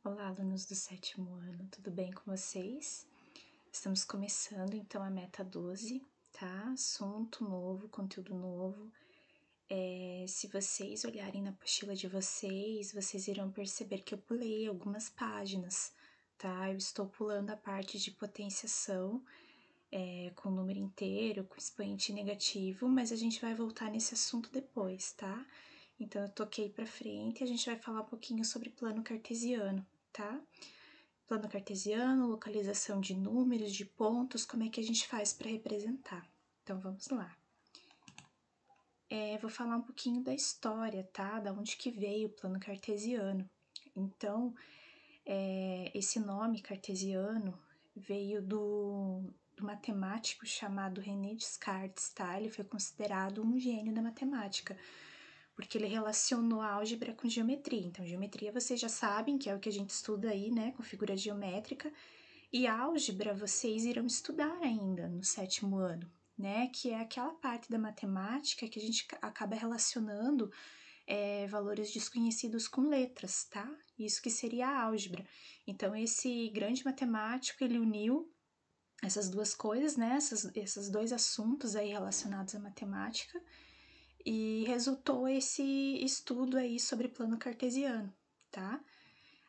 Olá, alunos do 7º ano, tudo bem com vocês? Estamos começando então a meta 12, tá? Assunto novo, conteúdo novo. Se vocês olharem na apostila de vocês irão perceber que eu pulei algumas páginas, tá? Eu estou pulando a parte de potenciação, com número inteiro, com expoente negativo, mas a gente vai voltar nesse assunto depois, tá? Então, eu toquei para frente e a gente vai falar um pouquinho sobre plano cartesiano, tá? Plano cartesiano, localização de números, de pontos, como é que a gente faz para representar. Então, vamos lá. Vou falar um pouquinho da história, tá? Da onde que veio o plano cartesiano. Então, esse nome cartesiano veio do matemático chamado René Descartes, tá? Ele foi considerado um gênio da matemática, porque ele relacionou a álgebra com geometria. Então, geometria vocês já sabem que é o que a gente estuda aí, né, com figura geométrica, e álgebra vocês irão estudar ainda no 7º ano, né, que é aquela parte da matemática que a gente acaba relacionando valores desconhecidos com letras, tá? Isso que seria a álgebra. Então, esse grande matemático, ele uniu essas duas coisas, né, esses dois assuntos aí relacionados à matemática, e resultou esse estudo aí sobre plano cartesiano, tá?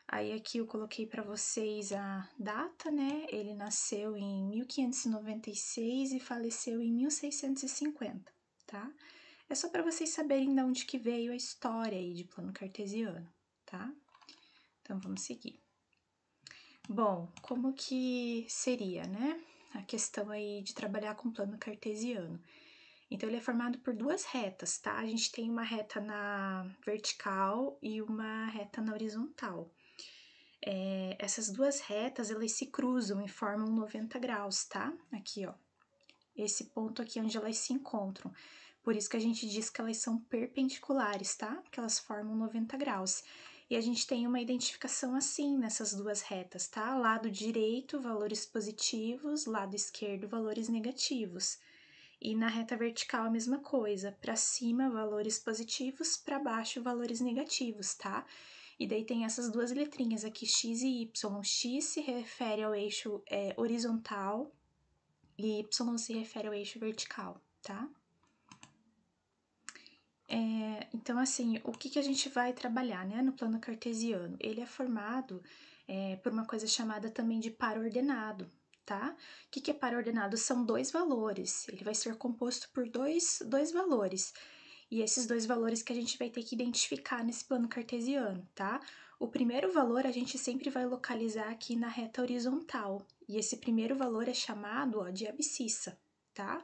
Aí aqui eu coloquei para vocês a data, né? Ele nasceu em 1596 e faleceu em 1650, tá? É só para vocês saberem de onde que veio a história aí de plano cartesiano, tá? Então vamos seguir. Bom, como que seria, né? A questão aí de trabalhar com plano cartesiano. Então, ele é formado por duas retas, tá? A gente tem uma reta na vertical e uma reta na horizontal. Essas duas retas, elas se cruzam e formam 90 graus, tá? Aqui, ó. Esse ponto aqui é onde elas se encontram. Por isso que a gente diz que elas são perpendiculares, tá? Porque elas formam 90 graus. E a gente tem uma identificação assim nessas duas retas, tá? Lado direito, valores positivos, lado esquerdo, valores negativos. E na reta vertical a mesma coisa, para cima valores positivos, para baixo valores negativos, tá? E daí tem essas duas letrinhas aqui, x e y. X se refere ao eixo horizontal e y se refere ao eixo vertical, tá? Então, assim, o que a gente vai trabalhar, né, no plano cartesiano? Ele é formado por uma coisa chamada também de par ordenado, tá? O que é par ordenado? São dois valores, ele vai ser composto por dois valores, e esses dois valores que a gente vai ter que identificar nesse plano cartesiano, tá? O primeiro valor a gente sempre vai localizar aqui na reta horizontal, e esse primeiro valor é chamado, ó, de abscissa, tá?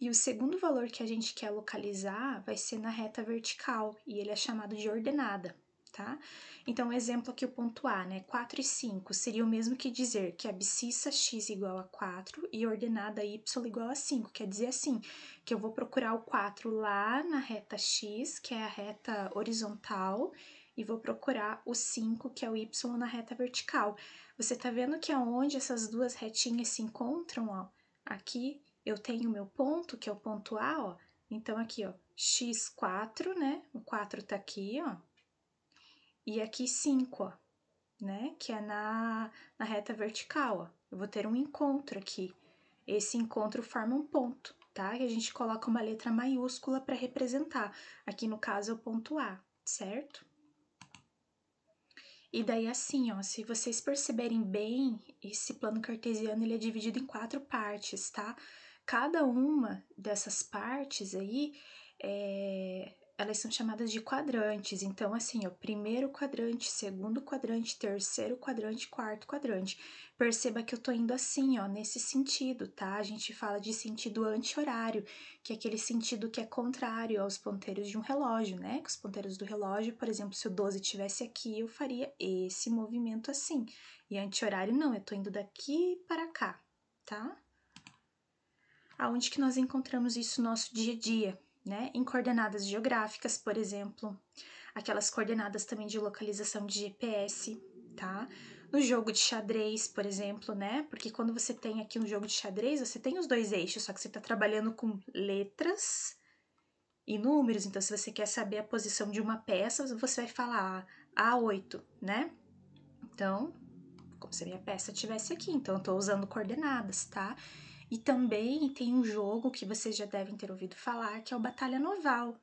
E o segundo valor que a gente quer localizar vai ser na reta vertical, e ele é chamado de ordenada, tá? Então, um exemplo aqui, o ponto A, né? 4 e 5 seria o mesmo que dizer que a abscissa x igual a 4 e ordenada y igual a 5. Quer dizer assim, que eu vou procurar o 4 lá na reta x, que é a reta horizontal, e vou procurar o 5, que é o y, na reta vertical. Você tá vendo que aonde essas duas retinhas se encontram, ó, aqui eu tenho o meu ponto, que é o ponto A, ó. Então, aqui, ó, x4, né? O 4 tá aqui, ó. E aqui 5, ó, né? Que é na reta vertical, ó. Eu vou ter um encontro aqui. Esse encontro forma um ponto, tá? E a gente coloca uma letra maiúscula para representar. Aqui, no caso, é o ponto A, certo? E daí, assim, ó, se vocês perceberem bem, esse plano cartesiano, ele é dividido em 4 partes, tá? Cada uma dessas partes aí, elas são chamadas de quadrantes. Então, assim, ó, primeiro quadrante, segundo quadrante, terceiro quadrante, quarto quadrante. Perceba que eu tô indo assim, ó, nesse sentido, tá? A gente fala de sentido anti-horário, que é aquele sentido que é contrário aos ponteiros de um relógio, né? Que os ponteiros do relógio, por exemplo, se o 12 estivesse aqui, eu faria esse movimento assim. E anti-horário não, eu tô indo daqui para cá, tá? Aonde que nós encontramos isso no nosso dia a dia, né? Em coordenadas geográficas, por exemplo, aquelas coordenadas também de localização de GPS, tá? No jogo de xadrez, por exemplo, né? Porque quando você tem aqui um jogo de xadrez, você tem os dois eixos, só que você tá trabalhando com letras e números. Então, se você quer saber a posição de uma peça, você vai falar A8, né? Então, como se a minha peça estivesse aqui, então eu tô usando coordenadas, tá? E também tem um jogo que vocês já devem ter ouvido falar, que é o Batalha Naval,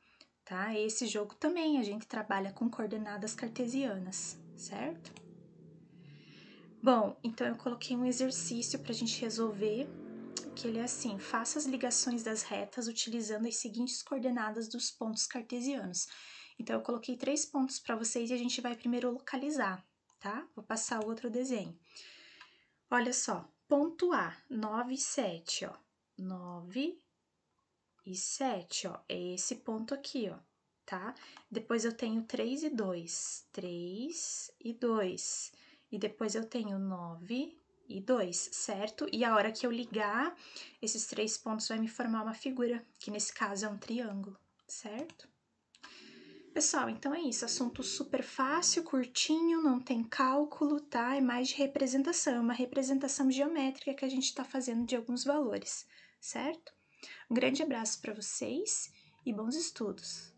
tá? Esse jogo também a gente trabalha com coordenadas cartesianas, certo? Bom, então eu coloquei um exercício pra gente resolver, que ele é assim: faça as ligações das retas utilizando as seguintes coordenadas dos pontos cartesianos. Então eu coloquei 3 pontos para vocês e a gente vai primeiro localizar, tá? Vou passar o outro desenho. Olha só, ponto A, 9 e 7, ó. 9 e 7, ó. É esse ponto aqui, ó, tá? Depois eu tenho 3 e 2. 3 e 2. E depois eu tenho 9 e 2, certo? E a hora que eu ligar, esses 3 pontos vai me formar uma figura, que nesse caso é um triângulo, certo? Pessoal, então é isso, assunto super fácil, curtinho, não tem cálculo, tá? É mais de representação, é uma representação geométrica que a gente tá fazendo de alguns valores, certo? Um grande abraço para vocês e bons estudos!